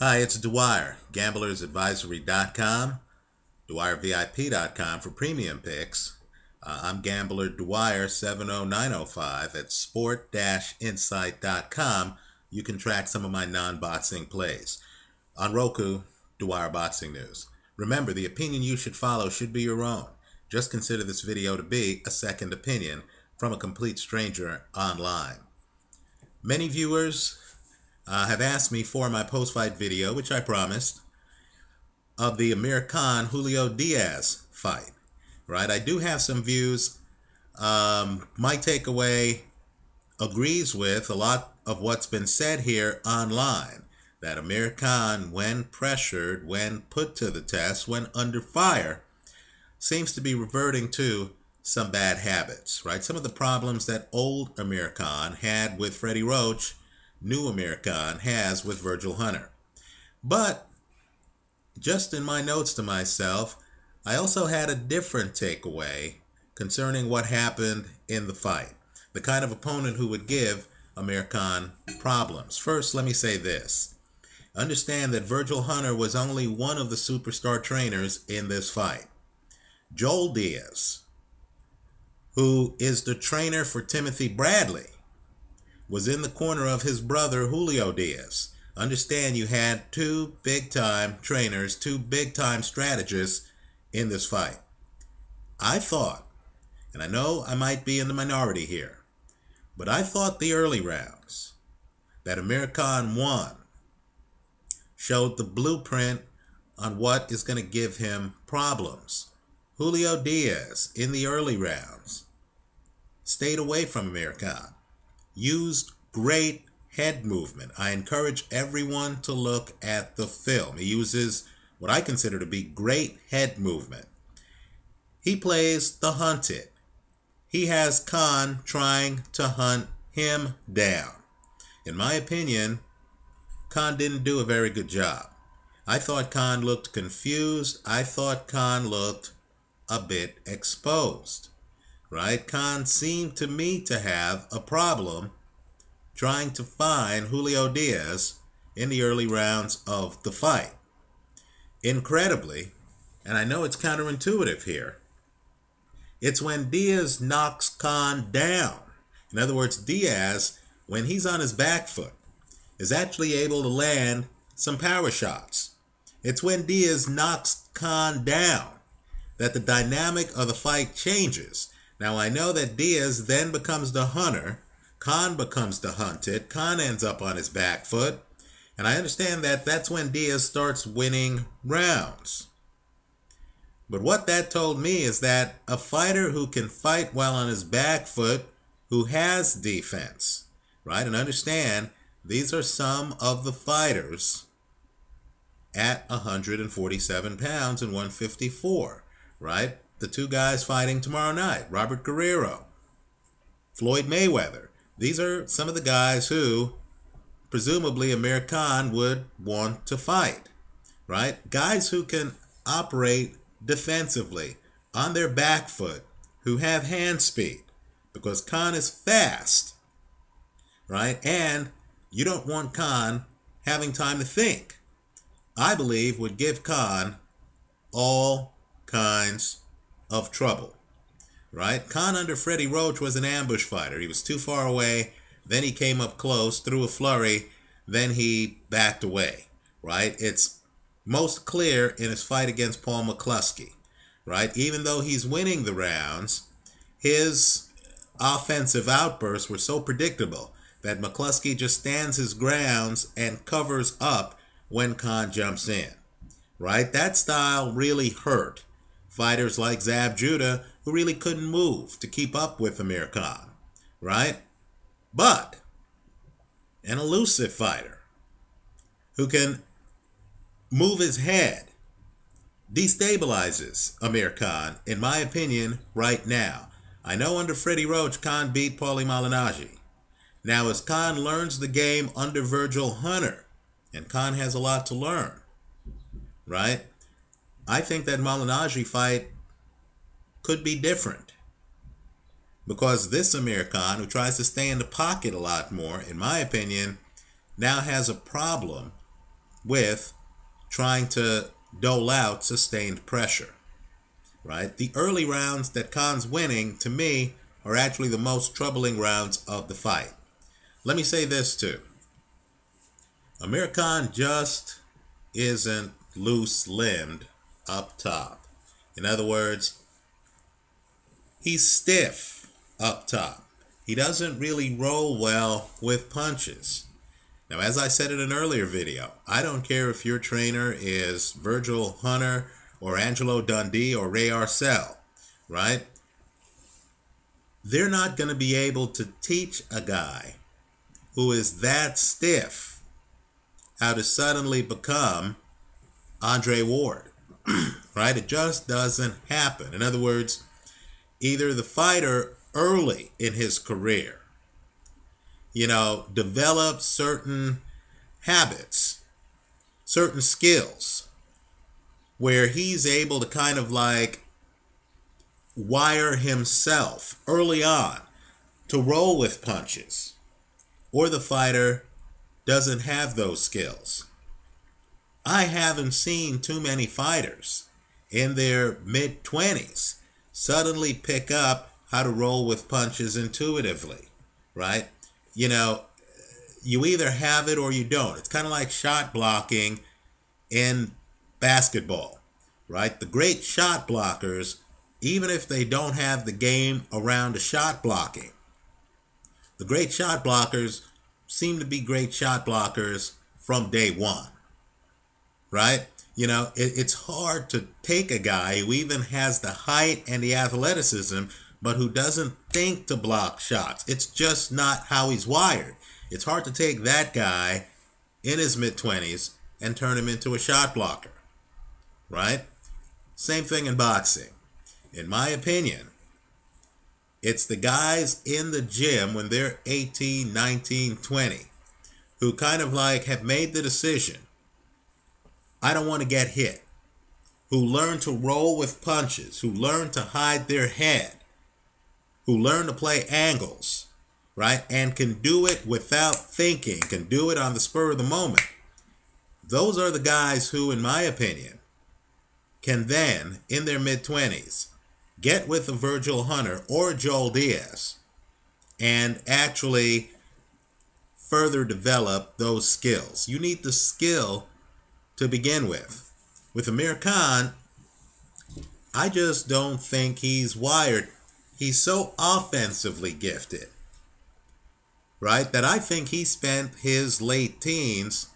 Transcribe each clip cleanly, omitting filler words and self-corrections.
Hi, it's Dwyer, gamblersadvisory.com, dwyervip.com for premium picks. I'm Gambler Dwyer 70905 at sport-insight.com. You can track some of my non-boxing plays. On Roku, Dwyer Boxing News. Remember, the opinion you should follow should be your own. Just consider this video to be a second opinion from a complete stranger online. Many viewers have asked me for my post-fight video, which I promised, of the Amir Julio Diaz fight. Right? I do have some views. My takeaway agrees with a lot of what's been said here online. That Amir Khan, when pressured, when put to the test, when under fire, seems to be reverting to some bad habits. Right? Some of the problems that old Amir Khan had with Freddie Roach, new Amir Khan has with Virgil Hunter. But just in my notes to myself, I also had a different takeaway concerning what happened in the fight. The kind of opponent who would give Amir Khan problems. First, let me say this. Understand that Virgil Hunter was only one of the superstar trainers in this fight. Julio Diaz, who is the trainer for Timothy Bradley, was in the corner of his brother Julio Diaz. Understand you had two big-time trainers, two big-time strategists in this fight. I thought, and I know I might be in the minority here, but I thought the early rounds that Amir Khan won showed the blueprint on what is going to give him problems. Julio Diaz, in the early rounds, stayed away from Amir Khan. Used great head movement. I encourage everyone to look at the film. He uses what I consider to be great head movement. He plays the hunted. He has Khan trying to hunt him down. In my opinion, Khan didn't do a very good job. I thought Khan looked confused. I thought Khan looked a bit exposed. Right? Khan seemed to me to have a problem trying to find Julio Diaz in the early rounds of the fight. Incredibly, and I know it's counterintuitive here, it's when Diaz knocks Khan down. In other words, Diaz, when he's on his back foot, is actually able to land some power shots. It's when Diaz knocks Khan down that the dynamic of the fight changes. Now, I know that Diaz then becomes the hunter. Khan becomes the hunted. Khan ends up on his back foot. And I understand that that's when Diaz starts winning rounds. But what that told me is that a fighter who can fight while on his back foot, who has defense, right? And understand, these are some of the fighters at 147 pounds and 154, right? The two guys fighting tomorrow night, Robert Guerrero, Floyd Mayweather. These are some of the guys who presumably Amir Khan would want to fight, right? Guys who can operate defensively on their back foot, who have hand speed, because Khan is fast, right? And you don't want Khan having time to think. I believe would give Khan all kinds of trouble, right? Khan under Freddie Roach was an ambush fighter. He was too far away. Then he came up close, threw a flurry. Then he backed away, right? It's most clear in his fight against Paul McCluskey, right? Even though he's winning the rounds, his offensive outbursts were so predictable that McCluskey just stands his grounds and covers up when Khan jumps in, right? That style really hurt fighters like Zab Judah, who really couldn't move to keep up with Amir Khan, right? But an elusive fighter who can move his head destabilizes Amir Khan, in my opinion, right now. I know under Freddie Roach, Khan beat Paulie Malignaggi. Now, as Khan learns the game under Virgil Hunter, and Khan has a lot to learn, right? I think that Malignaggi fight could be different. Because this Amir Khan, who tries to stay in the pocket a lot more, in my opinion, now has a problem with trying to dole out sustained pressure, right? The early rounds that Khan's winning, to me, are actually the most troubling rounds of the fight. Let me say this too. Amir Khan just isn't loose-limbed up top. In other words, he's stiff up top. He doesn't really roll well with punches. Now, as I said in an earlier video, I don't care if your trainer is Virgil Hunter or Angelo Dundee or Ray Arcel, right? They're not going to be able to teach a guy who is that stiff how to suddenly become Andre Ward, right? It just doesn't happen. In other words, either the fighter early in his career, develops certain habits, certain skills, where he's able to kind of like wire himself early on to roll with punches, or the fighter doesn't have those skills. I haven't seen too many fighters in their mid-20s suddenly pick up how to roll with punches intuitively, right? You either have it or you don't. It's kind of like shot blocking in basketball, right? The great shot blockers, even if they don't have the game around the shot blocking, the great shot blockers seem to be great shot blockers from day one, right? It's hard to take a guy who even has the height and the athleticism, but who doesn't think to block shots. It's just not how he's wired. It's hard to take that guy in his mid-20s and turn him into a shot blocker, right? Same thing in boxing. In my opinion, it's the guys in the gym when they're 18, 19, 20 who kind of like have made the decision, I don't want to get hit, who learn to roll with punches, who learn to hide their head, who learn to play angles, right? And can do it without thinking, can do it on the spur of the moment. Those are the guys who, in my opinion, can then, in their mid-20s, get with a Virgil Hunter or Julio Diaz and actually further develop those skills. You need the skill to begin with. With Amir Khan, I just don't think he's wired. He's so offensively gifted, right, that I think he spent his late teens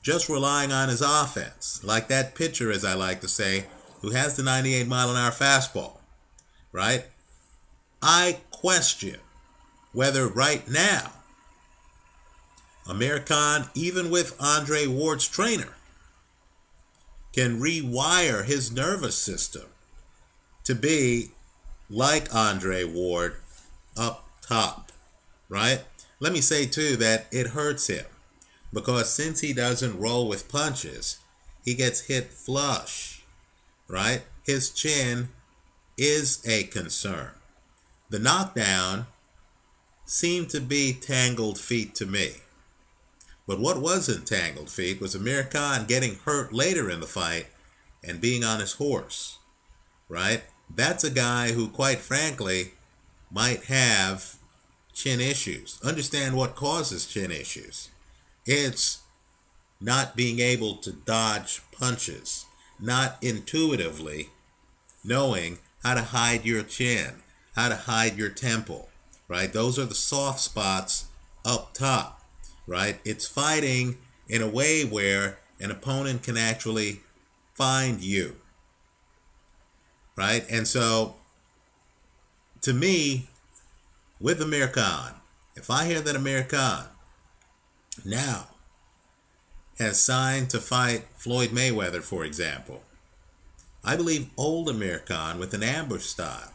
just relying on his offense. Like that pitcher, as I like to say, who has the 98-mile-an-hour fastball, right? I question whether right now Amir Khan, even with Andre Ward's trainer, can rewire his nervous system to be like Andre Ward up top, right? Let me say too that it hurts him because since he doesn't roll with punches, he gets hit flush, right? His chin is a concern. The knockdown seemed to be tangled feet to me. But what wasn't tangled feet was Amir Khan getting hurt later in the fight and being on his horse, right? That's a guy who, quite frankly, might have chin issues. Understand what causes chin issues. It's not being able to dodge punches, not intuitively knowing how to hide your chin, how to hide your temple, right? Those are the soft spots up top, right? It's fighting in a way where an opponent can actually find you, right? And so, to me, with Amir Khan, if I hear that Amir Khan now has signed to fight Floyd Mayweather, for example, I believe old Amir Khan with an ambush style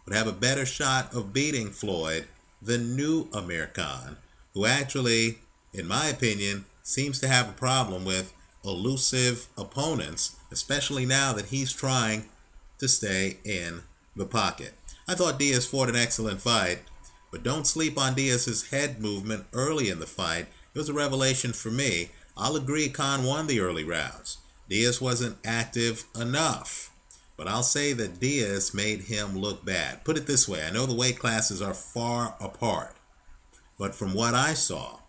would have a better shot of beating Floyd than new Amir Khan, who actually, in my opinion, seems to have a problem with elusive opponents, especially now that he's trying to stay in the pocket. I thought Diaz fought an excellent fight, but don't sleep on Diaz's head movement early in the fight. It was a revelation for me. I'll agree Khan won the early rounds. Diaz wasn't active enough. But I'll say that Diaz made him look bad. Put it this way, I know the weight classes are far apart. But from what I saw,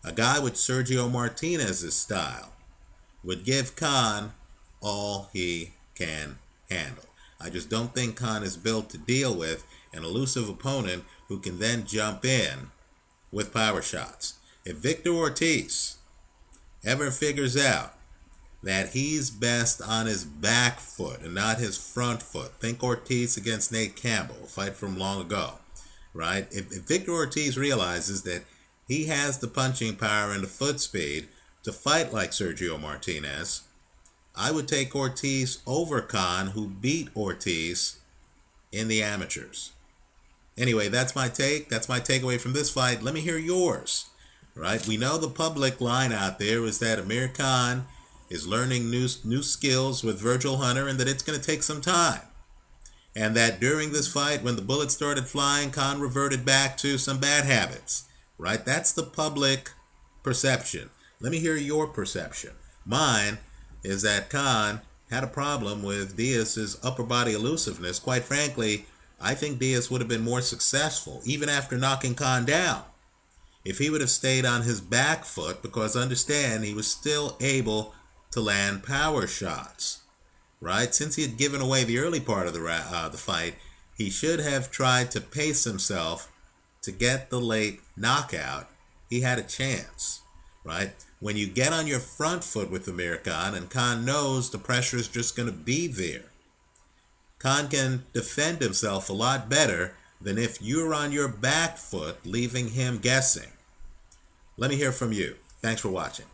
a guy with Sergio Martinez's style would give Khan all he can handle. I just don't think Khan is built to deal with an elusive opponent who can then jump in with power shots. If Victor Ortiz ever figures out that he's best on his back foot and not his front foot, think Ortiz against Nate Campbell, a fight from long ago, right? If Victor Ortiz realizes that he has the punching power and the foot speed to fight like Sergio Martinez, I would take Ortiz over Khan, who beat Ortiz in the amateurs. Anyway, that's my take. That's my takeaway from this fight. Let me hear yours. Right? We know the public line out there is that Amir Khan is learning new skills with Virgil Hunter and that it's going to take some time. And that during this fight, when the bullets started flying, Khan reverted back to some bad habits. Right? That's the public perception. Let me hear your perception. Mine is that Khan had a problem with Diaz's upper body elusiveness. Quite frankly, I think Diaz would have been more successful, even after knocking Khan down, if he would have stayed on his back foot, because understand, he was still able to land power shots, right? Since he had given away the early part of the fight, he should have tried to pace himself to get the late knockout. He had a chance, right? When you get on your front foot with Amir Khan, and Khan knows the pressure is just going to be there, Khan can defend himself a lot better than if you're on your back foot, leaving him guessing. Let me hear from you. Thanks for watching.